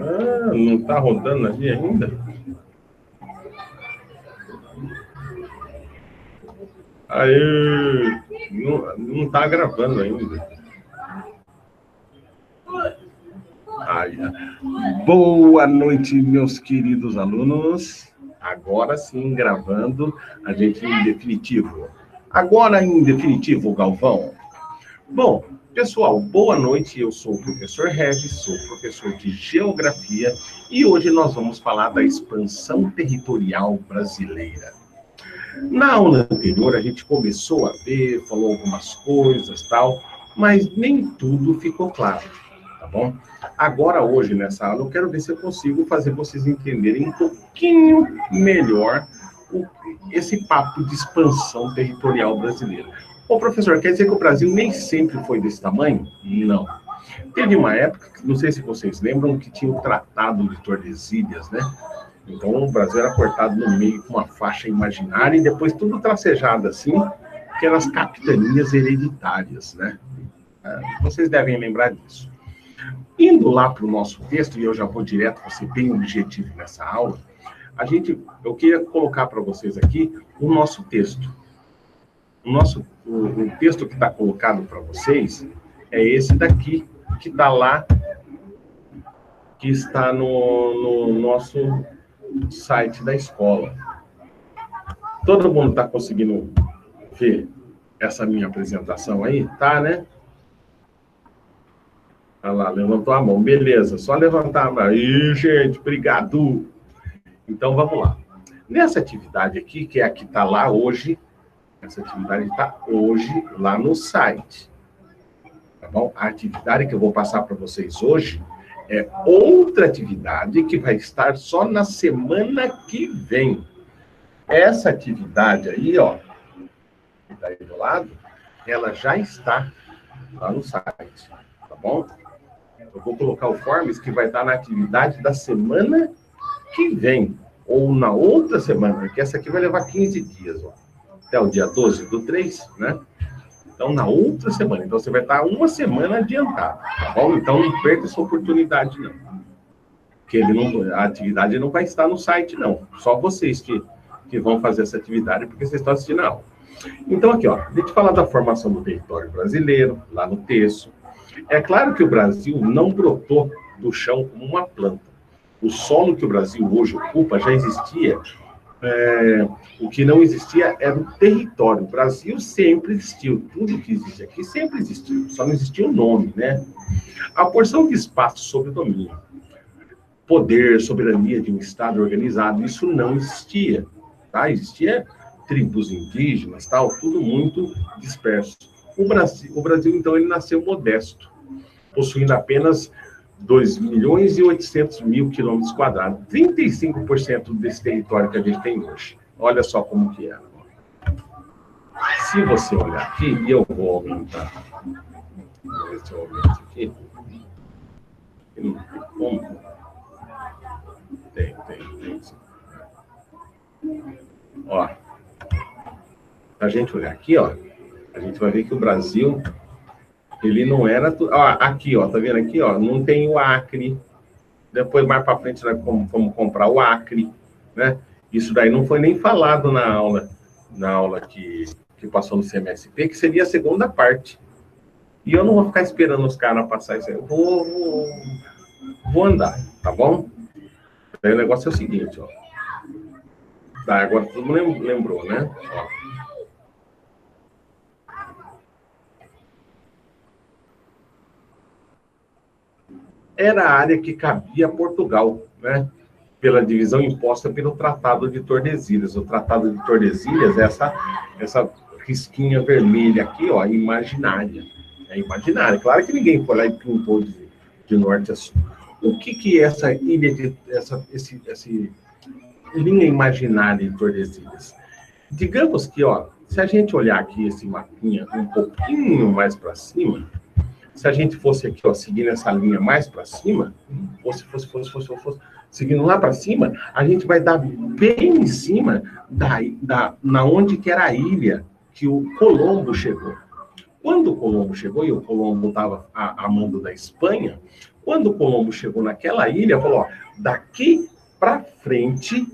Não está rodando ali ainda? Aí, não está gravando ainda. Boa noite, meus queridos alunos. Agora sim, gravando a gente em definitivo. Agora em definitivo, Galvão. Bom, pessoal, boa noite. Eu sou o professor Regis, sou professor de Geografia e hoje nós vamos falar da expansão territorial brasileira. Na aula anterior, a gente começou a ver, falou algumas coisas, tal, mas nem tudo ficou claro, tá bom? Agora, hoje, nessa aula, eu quero ver se eu consigo fazer vocês entenderem um pouquinho melhor esse papo de expansão territorial brasileira. Ô, professor, quer dizer que o Brasil nem sempre foi desse tamanho? Não. Teve uma época, não sei se vocês lembram, que tinha o Tratado de Tordesilhas, né? Então, o Brasil era cortado no meio com uma faixa imaginária e depois tudo tracejado assim, que eram as capitanias hereditárias, né? Vocês devem lembrar disso. Indo lá para o nosso texto, e eu já vou direto, vou ser bem objetivo nessa aula, eu queria colocar para vocês aqui o nosso texto. O texto que está colocado para vocês é esse daqui, que está lá, que está no nosso site da escola. Todo mundo está conseguindo ver essa minha apresentação aí? Tá, né? Olha lá, levantou a mão. Beleza, só levantar a mão. Aí, gente, obrigado. Então, vamos lá. Nessa atividade aqui, que é a que está lá hoje, essa atividade está hoje lá no site. Tá bom? A atividade que eu vou passar para vocês hoje é outra atividade que vai estar só na semana que vem. Essa atividade aí, ó, que está aí do lado, ela já está lá no site, tá bom? Eu vou colocar o Forms que vai estar na atividade da semana que vem, ou na outra semana, porque essa aqui vai levar 15 dias, ó, até o dia 12/3, né? Então, na outra semana. Então, você vai estar uma semana adiantado, tá bom? Então, não perca essa oportunidade, não. Porque a atividade não vai estar no site, não. Só vocês que vão fazer essa atividade, porque vocês estão assistindo a aula. Então, aqui, ó, deixa eu falar da formação do território brasileiro, lá no texto. É claro que o Brasil não brotou do chão como uma planta. O solo que o Brasil hoje ocupa já existia. O que não existia era o território. O Brasil sempre existiu. Tudo que existe aqui sempre existiu. Só não existia o nome, né? A porção de espaço sob domínio, poder, soberania de um Estado organizado, isso não existia. Tá? Existia tribos indígenas, tal, tudo muito disperso. O Brasil, então, ele nasceu modesto, possuindo apenas 2.800.000 quilômetros quadrados, 35% desse território que a gente tem hoje. Olha só como que é. Se você olhar aqui, e eu vou aumentar. Vou ver se eu aumento aqui. Como? Tem. Ó. A gente olhar aqui, ó, a gente vai ver que o Brasil, ele não era... Ó, aqui, ó, tá vendo aqui, ó, não tem o Acre. Depois, mais para frente, nós vamos comprar o Acre, né? Isso daí não foi nem falado na aula que passou no CMSP, que seria a segunda parte. E eu não vou ficar esperando os caras passar isso aí. Eu vou andar, tá bom? Aí o negócio é o seguinte, ó. Tá, agora todo mundo lembrou, né? Ó. Era a área que cabia a Portugal, né? Pela divisão imposta pelo Tratado de Tordesilhas. O Tratado de Tordesilhas é essa risquinha vermelha aqui, ó, imaginária. É imaginária. Claro que ninguém foi lá e pintou de norte a sul. O que é essa ilha, esse linha imaginária de Tordesilhas? Digamos que, ó, se a gente olhar aqui esse mapinha um pouquinho mais para cima, se a gente fosse aqui, ó, seguindo essa linha mais para cima, seguindo lá para cima, a gente vai dar bem em cima na onde que era a ilha que o Colombo chegou. Quando o Colombo chegou, e o Colombo estava a mando da Espanha, quando o Colombo chegou naquela ilha, falou, ó, daqui para frente,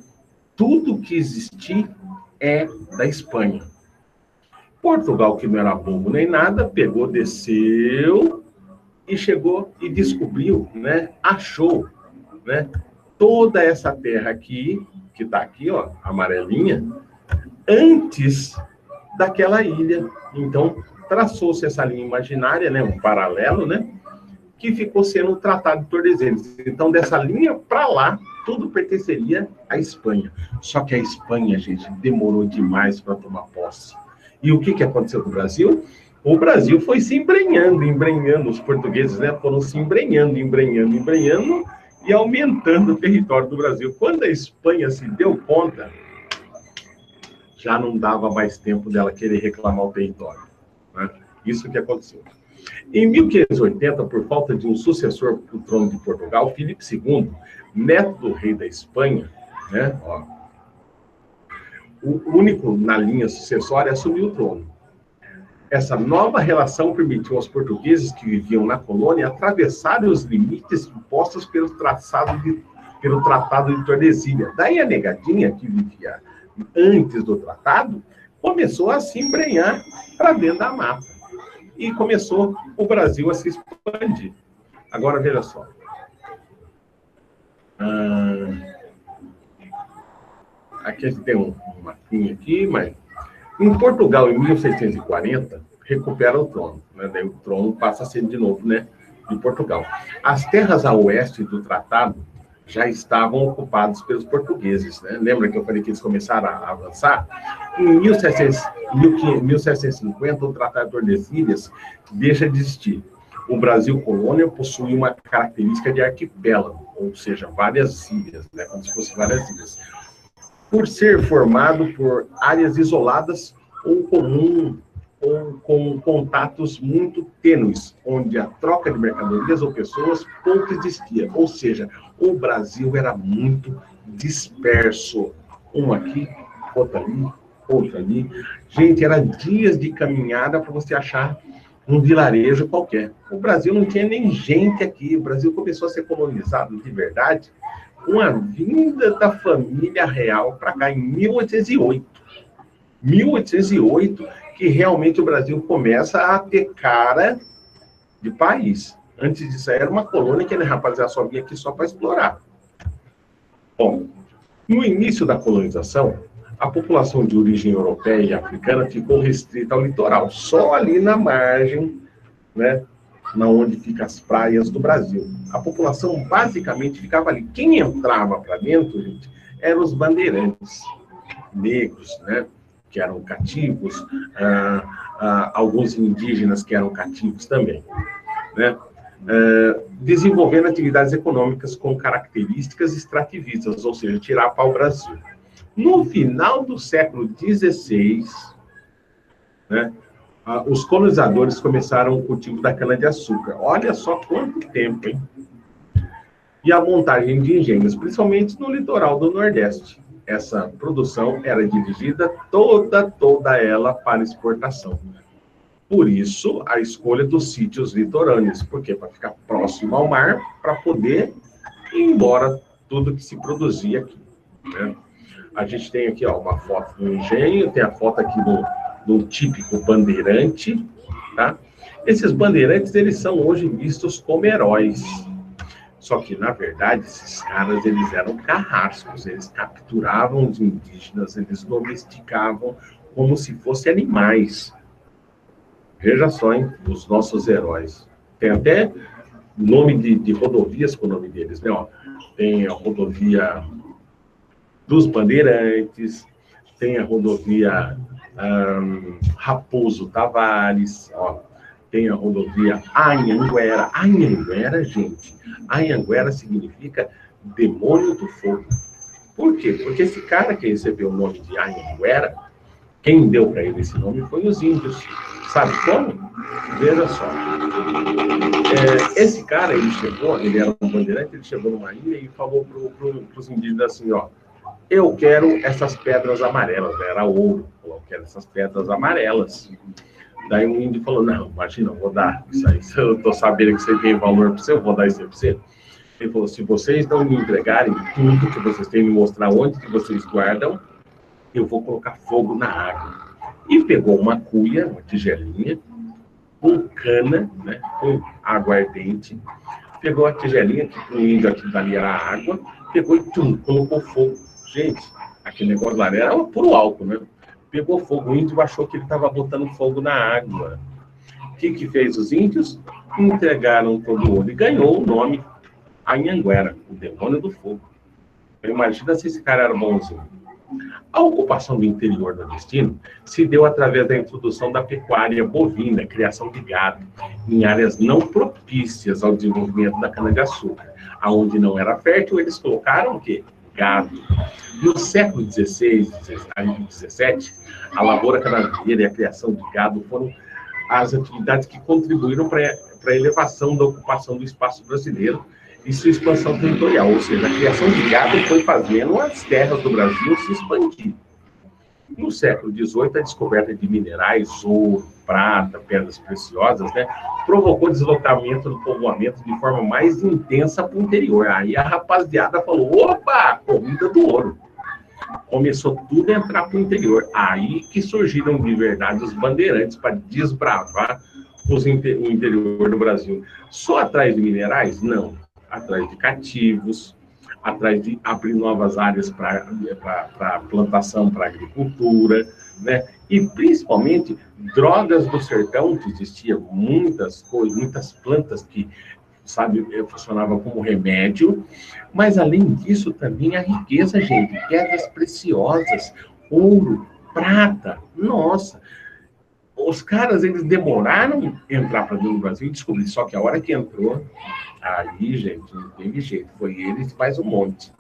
tudo que existir é da Espanha. Portugal, que não era bobo nem nada, pegou, desceu e chegou e descobriu, né, achou, né, toda essa terra aqui, que está aqui, ó, amarelinha, antes daquela ilha. Então, traçou-se essa linha imaginária, né, um paralelo, né, que ficou sendo o Tratado de Tordesilhas. Então, dessa linha para lá, tudo pertenceria à Espanha. Só que a Espanha, gente, demorou demais para tomar posse. E o que aconteceu com o Brasil? O Brasil foi se embrenhando, os portugueses, né, foram se embrenhando, e aumentando o território do Brasil. Quando a Espanha se deu conta, já não dava mais tempo dela querer reclamar o território, né? Isso que aconteceu. Em 1580, por falta de um sucessor para o trono de Portugal, Filipe II, neto do rei da Espanha, né, ó, o único na linha sucessória, assumiu o trono. Essa nova relação permitiu aos portugueses que viviam na colônia atravessarem os limites impostos pelo Tratado de Tordesilhas. Daí a negadinha, que vivia antes do tratado, começou a se embrenhar para dentro da mata. E começou o Brasil a se expandir. Agora, veja só. Aqui a gente tem um mapinha aqui, mas... Em Portugal, em 1640, recupera o trono, né? Daí o trono passa a ser de novo, né, de Portugal. As terras a oeste do tratado já estavam ocupadas pelos portugueses, né? Lembra que eu falei que eles começaram a avançar? Em 1750, o Tratado de Tordesilhas deixa de existir. O Brasil colônia possui uma característica de arquipélago, ou seja, várias ilhas, né? Como se fossem várias ilhas. Por ser formado por áreas isoladas ou com contatos muito tênues, onde a troca de mercadorias ou pessoas pouco existia. Ou seja, o Brasil era muito disperso. Um aqui, outro ali. Gente, era dias de caminhada para você achar um vilarejo qualquer. O Brasil não tinha nem gente aqui. O Brasil começou a ser colonizado de verdade com a vinda da família real para cá em 1808. 1808, que realmente o Brasil começa a ter cara de país. Antes disso, era uma colônia que a rapaziada só vinha aqui só para explorar. Bom, no início da colonização, a população de origem europeia e africana ficou restrita ao litoral, só ali na margem, né, na onde ficam as praias do Brasil. A população basicamente ficava ali. Quem entrava para dentro, gente, eram os bandeirantes negros, né, que eram cativos, alguns indígenas que eram cativos também, né, desenvolvendo atividades econômicas com características extrativistas, ou seja, tirar para o Brasil. No final do século XVI, né, os colonizadores começaram o cultivo da cana-de-açúcar. Olha só quanto tempo, hein? E a montagem de engenhos, principalmente no litoral do Nordeste. Essa produção era dirigida toda ela para exportação. Por isso, a escolha dos sítios litorâneos. Por quê? Para ficar próximo ao mar, para poder ir embora tudo que se produzia aqui, né? A gente tem aqui, ó, uma foto do engenho, tem a foto aqui do típico bandeirante, tá? Esses bandeirantes, eles são hoje vistos como heróis. Só que, na verdade, esses caras, eles eram carrascos, eles capturavam os indígenas, eles domesticavam como se fossem animais. Veja só, hein, os nossos heróis. Tem até nome de rodovias com o nome deles, né? Ó, tem a rodovia dos Bandeirantes, tem a rodovia Raposo Tavares, ó, tem a rodovia Anhanguera. Anhanguera, gente, Anhanguera significa demônio do fogo. Por quê? Porque esse cara que recebeu o nome de Anhanguera, quem deu para ele esse nome foi os índios. Sabe como? Veja só. Esse cara, ele chegou, ele era um bandeirante, ele chegou numa ilha e falou para os indígenas assim, ó, eu quero essas pedras amarelas, né? Era ouro, falou, eu quero essas pedras amarelas. Daí um índio falou, não, imagina, eu vou dar isso aí, se eu tô sabendo que você tem valor para você, eu vou dar isso aí para você. Ele falou, se vocês não me entregarem tudo que vocês têm, me mostrar onde que vocês guardam, eu vou colocar fogo na água. E pegou uma cuia, uma tigelinha, com cana, né, com aguardente, pegou a tigelinha, que o índio aqui dali era água, pegou e colocou fogo. Gente, aquele negócio lá era puro álcool, né? Pegou fogo, o índio achou que ele estava botando fogo na água. O que fez os índios? Entregaram todo o ouro e ganhou o nome Anhanguera, o demônio do fogo. Imagina se esse cara era bonzinho. A ocupação do interior nordestino se deu através da introdução da pecuária bovina, criação de gado, em áreas não propícias ao desenvolvimento da cana-de-açúcar. Aonde não era fértil, eles colocaram o quê? Gado. No século XVI e XVII, a lavoura canadeira e a criação de gado foram as atividades que contribuíram para a elevação da ocupação do espaço brasileiro e sua expansão territorial, ou seja, a criação de gado foi fazendo as terras do Brasil se expandir. No século XVIII, a descoberta de minerais, ouro, prata, pedras preciosas, né, provocou deslocamento do povoamento de forma mais intensa para o interior. Aí a rapaziada falou, opa, corrida do ouro. Começou tudo a entrar para o interior. Aí que surgiram de verdade os bandeirantes para desbravar o interior do Brasil. Só atrás de minerais? Não. Atrás de cativos, atrás de abrir novas áreas para plantação, para agricultura, né? E principalmente drogas do sertão, que existia muitas coisas, muitas plantas que, sabe, funcionavam como remédio, mas além disso também a riqueza, gente, pedras preciosas, ouro, prata, nossa. Os caras, eles demoraram a entrar para dentro do Brasil e descobrir, só que a hora que entrou, aí, gente, não teve jeito, foi eles mais um monte.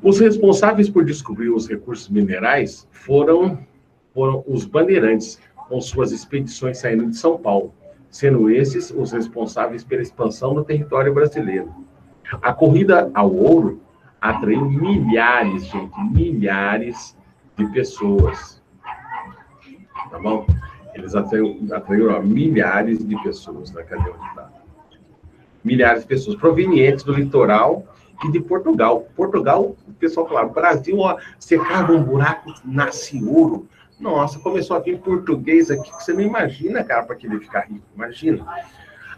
Os responsáveis por descobrir os recursos minerais foram os bandeirantes, com suas expedições saindo de São Paulo, sendo esses os responsáveis pela expansão do território brasileiro. A corrida ao ouro atraiu milhares, gente, milhares de pessoas. Tá bom? Eles atraíram milhares de pessoas na cadeia onde está. Milhares de pessoas provenientes do litoral e de Portugal. Portugal, o pessoal falava, Brasil, ó, você cava um buraco, nasce ouro. Nossa, começou a vir português aqui, que você não imagina, cara, para que ele ficar rico, imagina.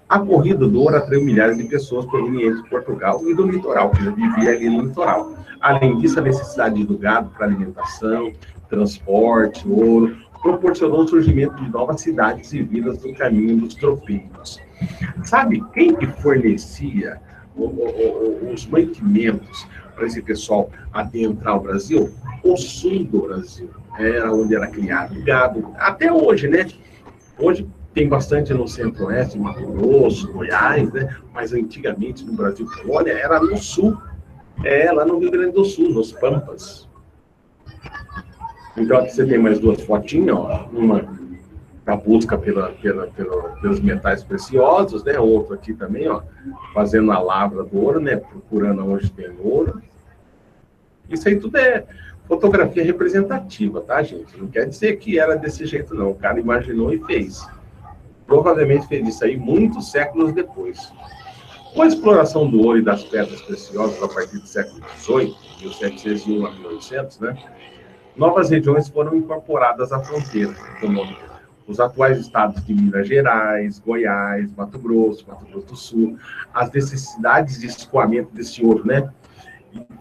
A corrida do ouro atraiu milhares de pessoas provenientes de Portugal e do litoral, que já vivia ali no litoral. Além disso, a necessidade do gado para alimentação, transporte, ouro, proporcionou o surgimento de novas cidades e vilas no caminho dos tropeiros. Sabe quem que fornecia os mantimentos para esse pessoal adentrar o Brasil? O sul do Brasil. Era onde era criado gado. Até hoje, né? Hoje tem bastante no centro-oeste, Mato Grosso, Goiás, né? Mas antigamente no Brasil colônia era no sul. Lá no Rio Grande do Sul, nos Pampas. Então aqui você tem mais duas fotinhas, ó. Uma da busca pelos metais preciosos, né? Outra aqui também, ó, fazendo a lavra do ouro, né? Procurando onde tem ouro. Isso aí tudo é fotografia representativa, tá, gente? Não quer dizer que era desse jeito, não. O cara imaginou e fez. Provavelmente fez isso aí muitos séculos depois. Com a exploração do ouro e das pedras preciosas a partir do século XVIII, 1701 a 1800, né? Novas regiões foram incorporadas à fronteira econômica. Os atuais estados de Minas Gerais, Goiás, Mato Grosso do Sul, as necessidades de escoamento desse ouro, né?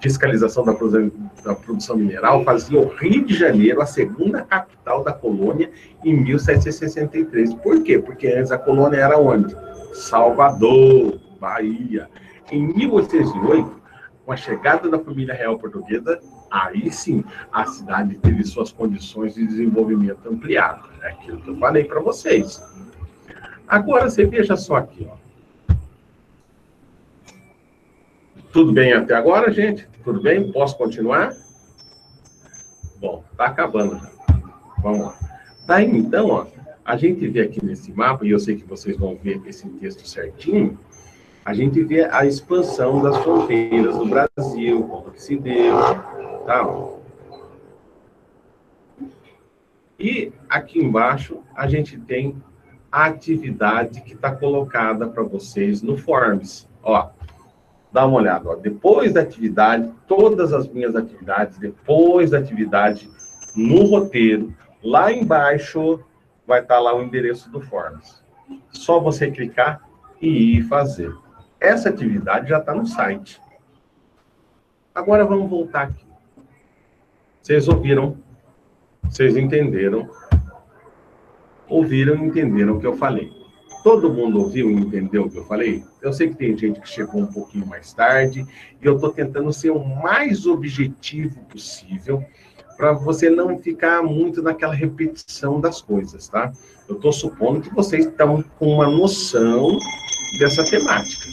Fiscalização da produção mineral fazia o Rio de Janeiro a segunda capital da colônia em 1763. Por quê? Porque antes a colônia era onde? Salvador, Bahia. Em 1808, com a chegada da família real portuguesa, aí sim a cidade teve suas condições de desenvolvimento ampliado. É aquilo que eu falei para vocês. Agora, você veja só aqui, ó. Tudo bem até agora, gente? Tudo bem? Posso continuar? Bom, tá acabando já. Vamos lá. Daí, então, ó, A gente vê aqui nesse mapa, e eu sei que vocês vão ver esse texto certinho, a gente vê a expansão das fronteiras do Brasil, como que se deu, tá? E aqui embaixo a gente tem a atividade que está colocada para vocês no Forms. Ó, dá uma olhada. Ó. Depois da atividade, todas as minhas atividades, depois da atividade, no roteiro, lá embaixo, vai estar lá o endereço do Forms. Só você clicar e ir fazer. Essa atividade já está no site. Agora vamos voltar aqui. Vocês ouviram? Vocês entenderam? Ouviram e entenderam o que eu falei. Todo mundo ouviu e entendeu o que eu falei? Eu sei que tem gente que chegou um pouquinho mais tarde, e eu estou tentando ser o mais objetivo possível, para você não ficar muito naquela repetição das coisas, tá? Eu estou supondo que vocês estão com uma noção dessa temática,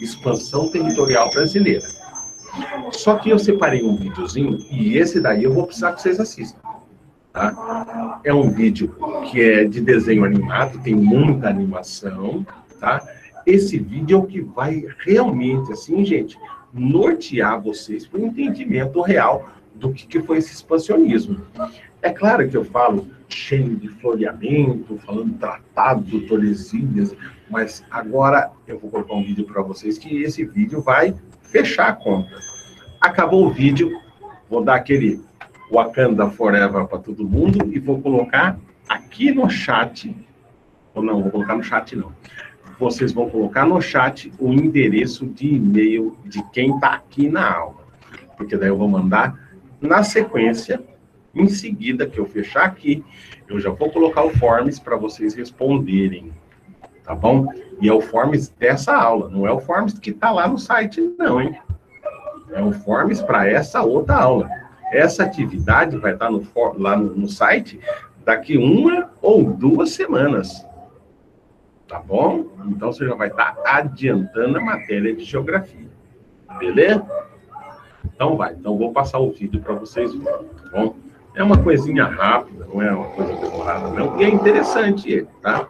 expansão territorial brasileira. Só que eu separei um videozinho, e esse daí eu vou precisar que vocês assistam. Tá? É um vídeo que é de desenho animado, tem muita animação, tá? Esse vídeo é o que vai realmente, assim, gente, nortear vocês para o entendimento real do que foi esse expansionismo. É claro que eu falo cheio de floreamento, falando tratado do Tordesilhas, mas agora eu vou colocar um vídeo para vocês que esse vídeo vai fechar a conta. Acabou o vídeo, vou dar aquele Wakanda Forever para todo mundo e vou colocar aqui no chat, ou não, vou colocar no chat não. Vocês vão colocar no chat o endereço de e-mail de quem está aqui na aula. Porque daí eu vou mandar na sequência, em seguida que eu fechar aqui, eu já vou colocar o Forms para vocês responderem, tá bom? E é o Forms dessa aula, não é o Forms que está lá no site não, hein? É o Forms para essa outra aula. Essa atividade vai estar lá no site daqui 1 ou 2 semanas. Tá bom? Então, você já vai estar adiantando a matéria de geografia. Beleza? Então, vai. Então, vou passar o vídeo para vocês verem, tá bom? É uma coisinha rápida, não é uma coisa demorada, não. E é interessante ele, tá?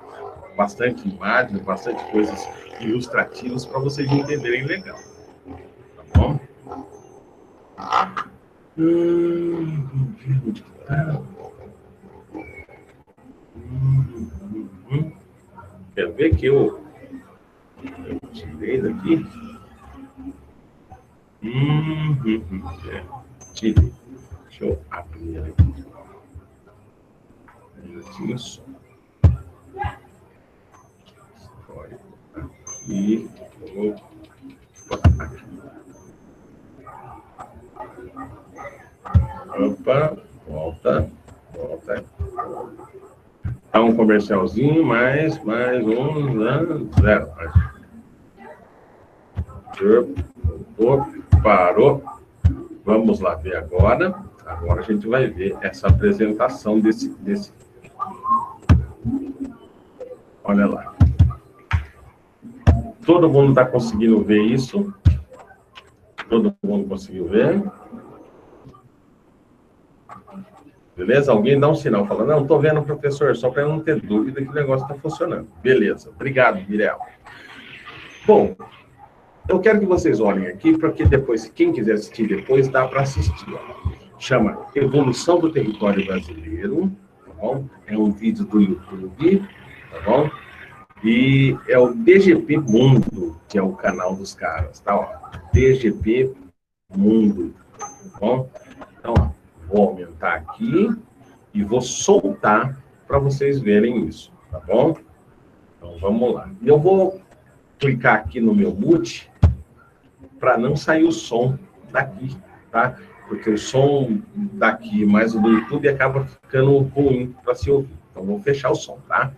Bastante imagens, bastante coisas ilustrativas para vocês entenderem legal. Tá bom? Quer ver que eu tirei daqui? Tirei. Deixa eu abrir aqui. Eu tinha só. Aqui. Opa, volta. Dá um comercialzinho, mais um, 0. Parou. Vamos lá ver agora. Agora a gente vai ver essa apresentação desse. Olha lá. Todo mundo está conseguindo ver isso? Todo mundo conseguiu ver? Beleza? Alguém dá um sinal, fala, não, estou vendo, professor, só para eu não ter dúvida que o negócio está funcionando. Beleza, obrigado, Mirel. Bom, eu quero que vocês olhem aqui, porque depois, quem quiser assistir depois, dá para assistir. Ó. Chama Evolução do Território Brasileiro, tá bom? É um vídeo do YouTube, tá bom? E é o DGP Mundo, que é o canal dos caras, tá? Ó, DGP Mundo, tá bom? Então, ó. Vou aumentar aqui e vou soltar para vocês verem isso, tá bom? Então, vamos lá. E eu vou clicar aqui no meu mute para não sair o som daqui, tá? Porque o som daqui mais o do YouTube acaba ficando ruim para se ouvir. Então, vou fechar o som, tá?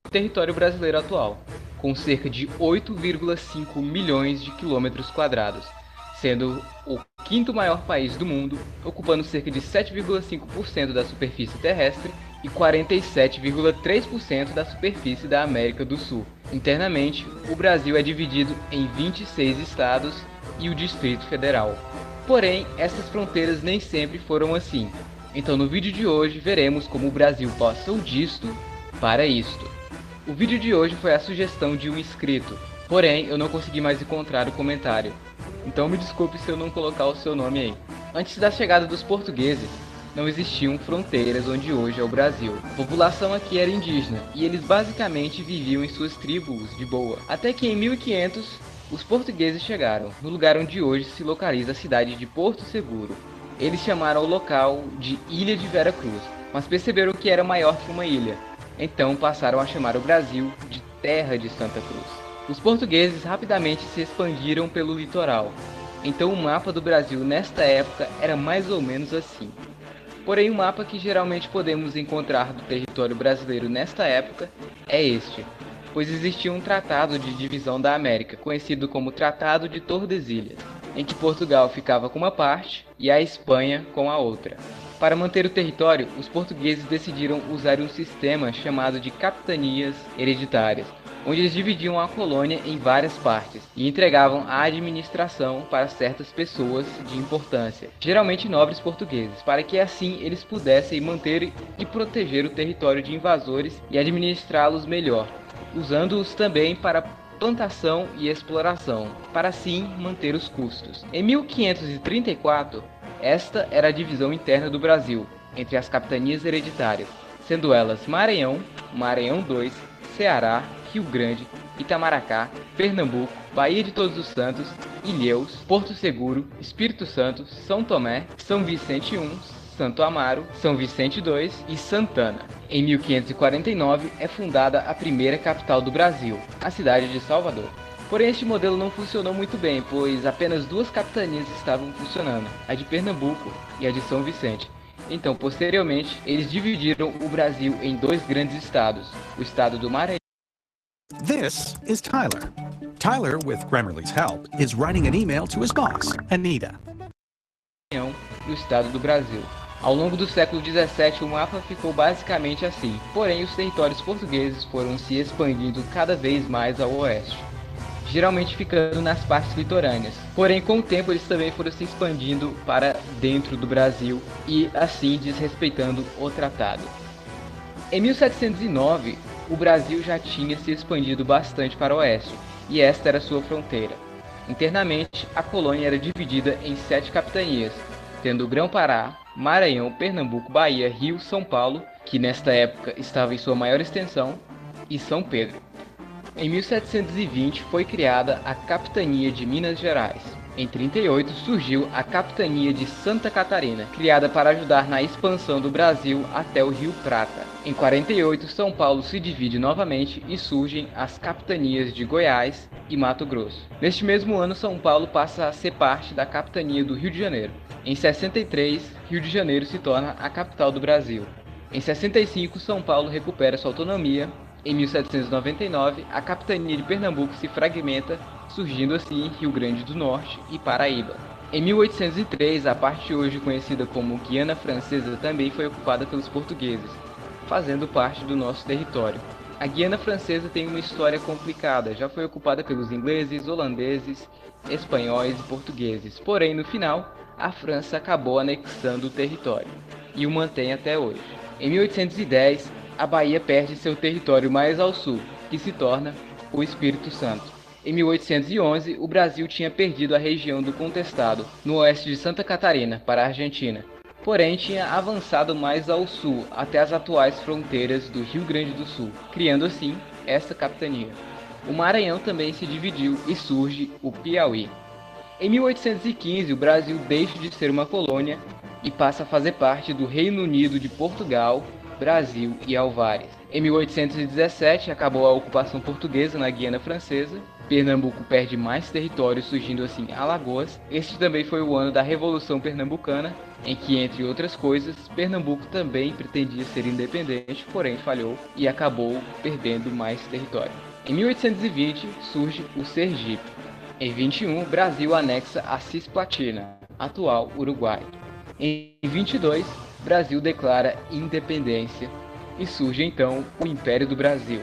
Território brasileiro atual, com cerca de 8,5 milhões de quilômetros quadrados, sendo o quinto maior país do mundo, ocupando cerca de 7,5% da superfície terrestre e 47,3% da superfície da América do Sul. Internamente, o Brasil é dividido em 26 estados e o Distrito Federal. Porém, essas fronteiras nem sempre foram assim. Então no vídeo de hoje veremos como o Brasil passou disto para isto. O vídeo de hoje foi a sugestão de um inscrito, porém eu não consegui mais encontrar o comentário. Então me desculpe se eu não colocar o seu nome aí. Antes da chegada dos portugueses, não existiam fronteiras onde hoje é o Brasil. A população aqui era indígena e eles basicamente viviam em suas tribos de boa. Até que em 1500, os portugueses chegaram, no lugar onde hoje se localiza a cidade de Porto Seguro. Eles chamaram o local de Ilha de Vera Cruz, mas perceberam que era maior que uma ilha. Então passaram a chamar o Brasil de Terra de Santa Cruz. Os portugueses rapidamente se expandiram pelo litoral. Então o mapa do Brasil nesta época era mais ou menos assim. Porém, o mapa que geralmente podemos encontrar do território brasileiro nesta época é este, pois existia um tratado de divisão da América, conhecido como Tratado de Tordesilhas, em que Portugal ficava com uma parte e a Espanha com a outra. Para manter o território, os portugueses decidiram usar um sistema chamado de capitanias hereditárias, onde eles dividiam a colônia em várias partes e entregavam a administração para certas pessoas de importância, geralmente nobres portugueses, para que assim eles pudessem manter e proteger o território de invasores e administrá-los melhor, usando-os também para plantação e exploração, para assim manter os custos. Em 1534, esta era a divisão interna do Brasil, entre as capitanias hereditárias, sendo elas Maranhão, Maranhão II, Ceará, Rio Grande, Itamaracá, Pernambuco, Baía de Todos os Santos, Ilhéus, Porto Seguro, Espírito Santo, São Tomé, São Vicente I, Santo Amaro, São Vicente II e Santana. Em 1549 é fundada a primeira capital do Brasil, a cidade de Salvador. Porém, este modelo não funcionou muito bem, pois apenas duas capitanias estavam funcionando, a de Pernambuco e a de São Vicente. Então, posteriormente, eles dividiram o Brasil em dois grandes estados, o estado do Maranhão. This is Tyler. Tyler, with Grammarly's help, is writing an email to his boss, Anita. No estado do Brasil. Ao longo do século XVII, o mapa ficou basicamente assim, porém os territórios portugueses foram se expandindo cada vez mais ao oeste, geralmente ficando nas partes litorâneas. Porém, com o tempo, eles também foram se expandindo para dentro do Brasil e assim desrespeitando o tratado. Em 1709, o Brasil já tinha se expandido bastante para o oeste, e esta era sua fronteira. Internamente, a colônia era dividida em 7 capitanias, tendo o Grão-Pará, Maranhão, Pernambuco, Bahia, Rio, São Paulo, que nesta época estava em sua maior extensão, e São Pedro. Em 1720 foi criada a Capitania de Minas Gerais. Em 38 surgiu a Capitania de Santa Catarina, criada para ajudar na expansão do Brasil até o Rio Prata. Em 48 São Paulo se divide novamente e surgem as Capitanias de Goiás e Mato Grosso. Neste mesmo ano São Paulo passa a ser parte da Capitania do Rio de Janeiro. Em 63 Rio de Janeiro se torna a capital do Brasil. Em 65 São Paulo recupera sua autonomia. Em 1799, a capitania de Pernambuco se fragmenta, surgindo assim Rio Grande do Norte e Paraíba. Em 1803, a parte hoje conhecida como Guiana Francesa também foi ocupada pelos portugueses, fazendo parte do nosso território. A Guiana Francesa tem uma história complicada, já foi ocupada pelos ingleses, holandeses, espanhóis e portugueses, porém no final, a França acabou anexando o território, e o mantém até hoje. Em 1810, a Bahia perde seu território mais ao sul, que se torna o Espírito Santo. Em 1811, o Brasil tinha perdido a região do Contestado, no oeste de Santa Catarina, para a Argentina. Porém, tinha avançado mais ao sul, até as atuais fronteiras do Rio Grande do Sul, criando assim essa capitania. O Maranhão também se dividiu e surge o Piauí. Em 1815, o Brasil deixa de ser uma colônia e passa a fazer parte do Reino Unido de Portugal, Brasil e Alvares. Em 1817 acabou a ocupação portuguesa na Guiana Francesa. Pernambuco perde mais território, surgindo assim Alagoas. Este também foi o ano da Revolução Pernambucana, em que, entre outras coisas, Pernambuco também pretendia ser independente, porém falhou e acabou perdendo mais território. Em 1820 surge o Sergipe. Em 21, o Brasil anexa a Cisplatina, atual Uruguai. Em 22, Brasil declara independência e surge então o Império do Brasil.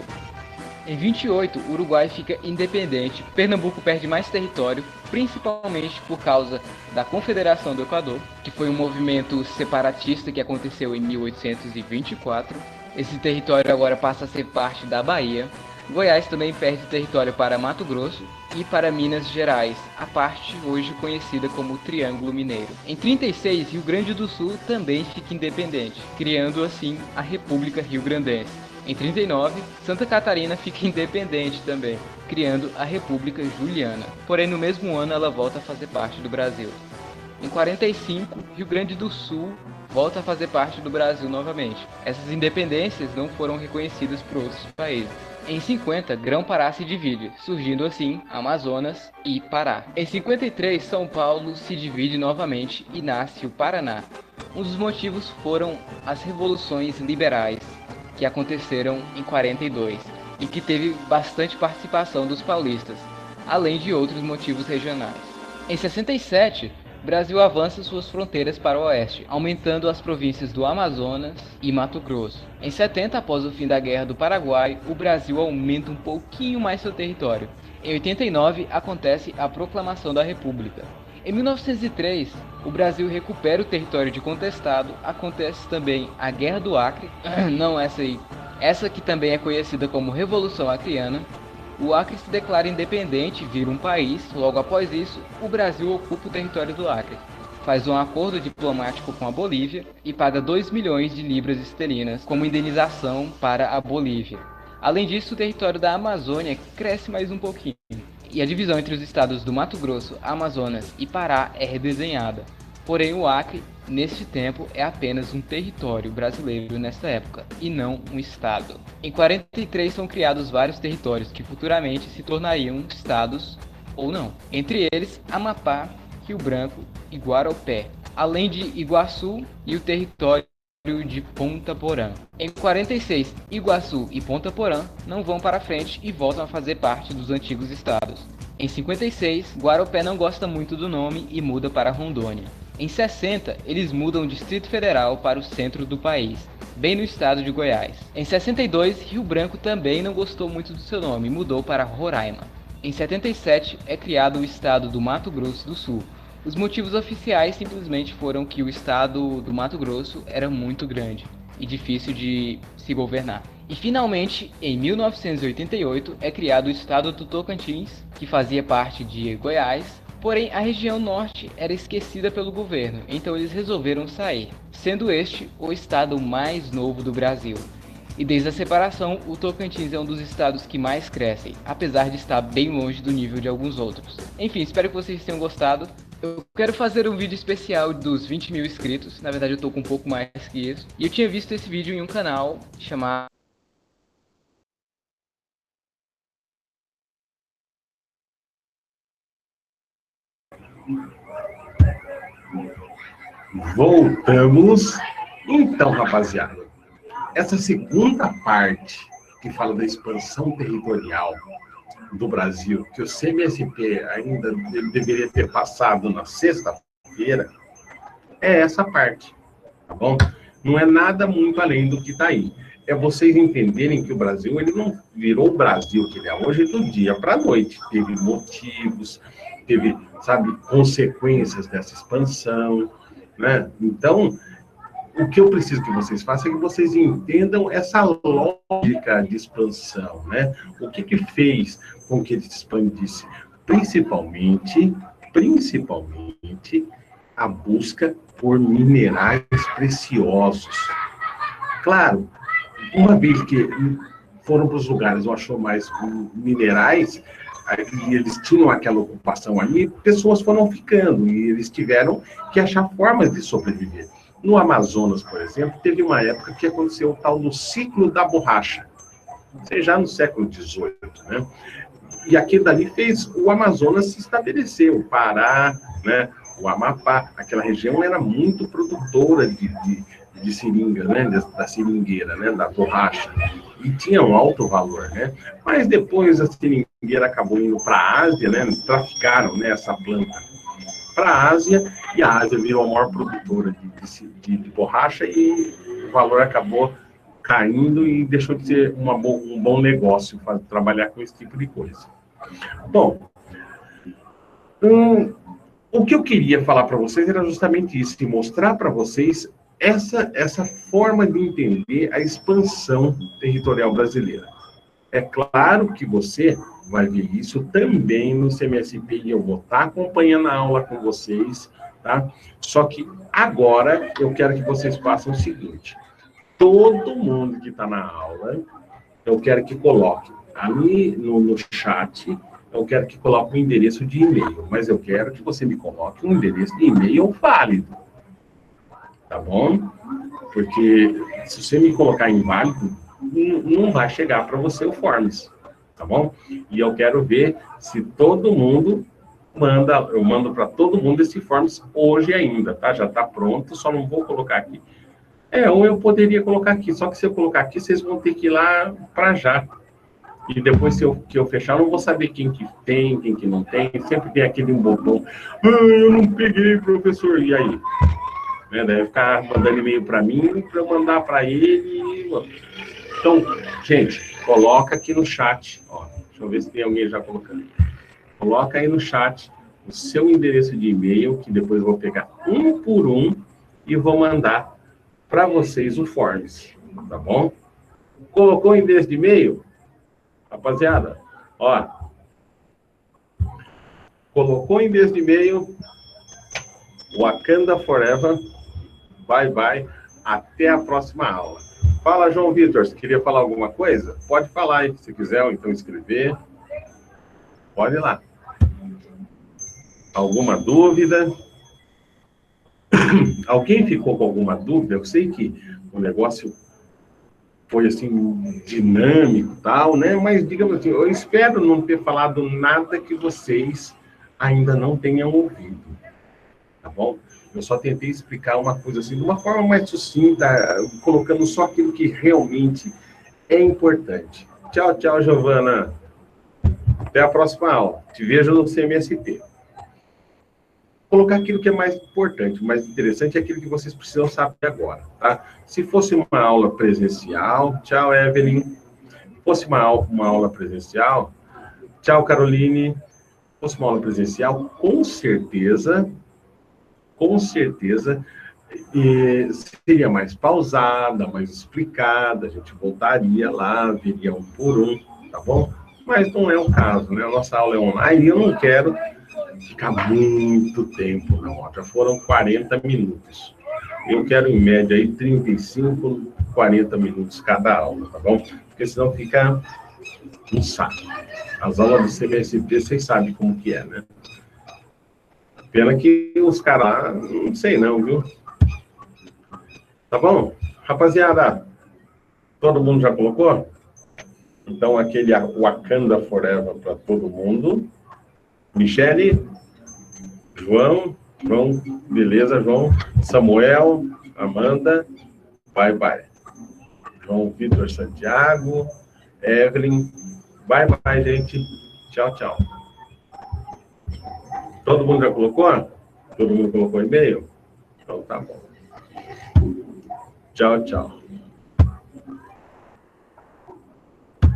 Em 28, o Uruguai fica independente, Pernambuco perde mais território, principalmente por causa da Confederação do Equador, que foi um movimento separatista que aconteceu em 1824. Esse território agora passa a ser parte da Bahia. Goiás também perde território para Mato Grosso e para Minas Gerais, a parte hoje conhecida como Triângulo Mineiro. Em 36, Rio Grande do Sul também fica independente, criando assim a República Rio-Grandense. Em 39, Santa Catarina fica independente também, criando a República Juliana. Porém, no mesmo ano ela volta a fazer parte do Brasil. Em 45, Rio Grande do Sul volta a fazer parte do Brasil novamente. Essas independências não foram reconhecidas por outros países. Em 50, Grão-Pará se divide, surgindo assim Amazonas e Pará. Em 53, São Paulo se divide novamente e nasce o Paraná. Um dos motivos foram as revoluções liberais, que aconteceram em 42 e que teve bastante participação dos paulistas, além de outros motivos regionais. Em 67, Brasil avança suas fronteiras para o oeste, aumentando as províncias do Amazonas e Mato Grosso. Em 70, após o fim da Guerra do Paraguai, o Brasil aumenta um pouquinho mais seu território. Em 89, acontece a Proclamação da República. Em 1903, o Brasil recupera o território de contestado, acontece também a Guerra do Acre, não essa aí, essa que também é conhecida como Revolução Acreana. O Acre se declara independente, vira um país. Logo após isso, o Brasil ocupa o território do Acre, faz um acordo diplomático com a Bolívia e paga 2 milhões de libras esterlinas como indenização para a Bolívia. Além disso, o território da Amazônia cresce mais um pouquinho, e a divisão entre os estados do Mato Grosso, Amazonas e Pará é redesenhada. Porém, o Acre, neste tempo, é apenas um território brasileiro nesta época, e não um estado. Em 43 são criados vários territórios que futuramente se tornariam estados ou não. Entre eles, Amapá, Rio Branco e Guaropé, além de Iguaçu e o território de Ponta Porã. Em 46, Iguaçu e Ponta Porã não vão para frente e voltam a fazer parte dos antigos estados. Em 56, Guaropé não gosta muito do nome e muda para Rondônia. Em 60, eles mudam o Distrito Federal para o centro do país, bem no estado de Goiás. Em 62, Rio Branco também não gostou muito do seu nome e mudou para Roraima. Em 77, é criado o estado do Mato Grosso do Sul. Os motivos oficiais simplesmente foram que o estado do Mato Grosso era muito grande e difícil de se governar. E finalmente, em 1988, é criado o estado do Tocantins, que fazia parte de Goiás. Porém, a região norte era esquecida pelo governo, então eles resolveram sair, sendo este o estado mais novo do Brasil. E desde a separação, o Tocantins é um dos estados que mais crescem, apesar de estar bem longe do nível de alguns outros. Enfim, espero que vocês tenham gostado. Eu quero fazer um vídeo especial dos 20 mil inscritos, na verdade eu tô com um pouco mais que isso. E eu tinha visto esse vídeo em um canal chamado... Voltamos. Então, rapaziada, essa segunda parte que fala da expansão territorial do Brasil, que o CMSP ainda deveria ter passado na sexta-feira, é essa parte, tá bom? Não é nada muito além do que está aí. É vocês entenderem que o Brasil, ele não virou o Brasil que ele é hoje do dia para a noite. Teve motivos, teve, sabe, consequências dessa expansão, né? Então, o que eu preciso que vocês façam é que vocês entendam essa lógica de expansão, né? O que fez com que ele se expandisse? Principalmente, a busca por minerais preciosos. Claro, uma vez que foram para os lugares onde achou mais minerais, e eles tinham aquela ocupação ali, pessoas foram ficando, e eles tiveram que achar formas de sobreviver. No Amazonas, por exemplo, teve uma época que aconteceu o tal do ciclo da borracha, já no século XVIII, né? E aquilo dali fez o Amazonas se estabelecer, o Pará, né? O Amapá, aquela região era muito produtora de seringa, né? Da seringueira, né? Da borracha, e tinha um alto valor, né? Mas depois a seringueira acabou indo para a Ásia, né? Traficaram, né, essa planta para a Ásia, e a Ásia virou a maior produtora de borracha, e o valor acabou caindo e deixou de ser um bom negócio para trabalhar com esse tipo de coisa. Bom, o que eu queria falar para vocês era justamente isso, de mostrar para vocês essa forma de entender a expansão territorial brasileira. É claro que você vai ver isso também no CMSP e eu vou estar acompanhando a aula com vocês, tá? Só que agora eu quero que vocês façam o seguinte: todo mundo que está na aula, eu quero que coloque ali no chat, eu quero que coloque um endereço de e-mail, mas eu quero que você me coloque um endereço de e-mail válido, tá bom? Porque se você me colocar inválido, não vai chegar para você o Forms, tá bom? E eu quero ver se todo mundo eu mando para todo mundo esse Forms hoje ainda, tá? Já está pronto, só não vou colocar aqui. Ou eu poderia colocar aqui, só que se eu colocar aqui, vocês vão ter que ir lá para já. E depois que eu fechar, eu não vou saber quem que tem, quem que não tem. Sempre tem aquele botão. Eu não peguei, professor. E aí? Deve ficar mandando e-mail para mim, para eu mandar para ele. Então, gente, coloca aqui no chat. Ó, deixa eu ver se tem alguém já colocando. Coloca aí no chat o seu endereço de e-mail, que depois eu vou pegar um por um e vou mandar para vocês o Forms, tá bom? Colocou o endereço de e-mail? Rapaziada, ó, colocou o endereço de e-mail, Wakanda Forever, bye, até a próxima aula. Fala, João Vitor, você queria falar alguma coisa? Pode falar aí, se quiser, ou então escrever. Pode ir lá. Alguma dúvida? Alguém ficou com alguma dúvida? Eu sei que o negócio foi assim, dinâmico e tal, né? Mas, digamos assim, eu espero não ter falado nada que vocês ainda não tenham ouvido, tá bom? Eu só tentei explicar uma coisa assim, de uma forma mais sucinta, colocando só aquilo que realmente é importante. Tchau, tchau, Giovana. Até a próxima aula. Te vejo no CMSP. Colocar aquilo que é mais importante, o mais interessante é aquilo que vocês precisam saber agora, tá? Se fosse uma aula presencial, tchau, Evelyn. Se fosse uma aula presencial, tchau, Caroline. Se fosse uma aula presencial, com certeza, seria mais pausada, mais explicada, a gente voltaria lá, veria um por um, tá bom? Mas não é o caso, né? A nossa aula é online e eu não quero ficar muito tempo, não. Já foram 40 minutos. Eu quero, em média, aí 35, 40 minutos cada aula, tá bom? Porque senão fica um saco. As aulas do CMSP, vocês sabem como que é, né? Pena que os caras lá, não sei não, viu? Tá bom? Rapaziada, todo mundo já colocou? Então, aquele Wakanda Forever para todo mundo. Michele, João, beleza, João. Samuel, Amanda, bye. João Vitor Santiago, Evelyn, bye, gente. Tchau. Todo mundo já colocou? Todo mundo colocou e-mail? Então tá bom. Tchau.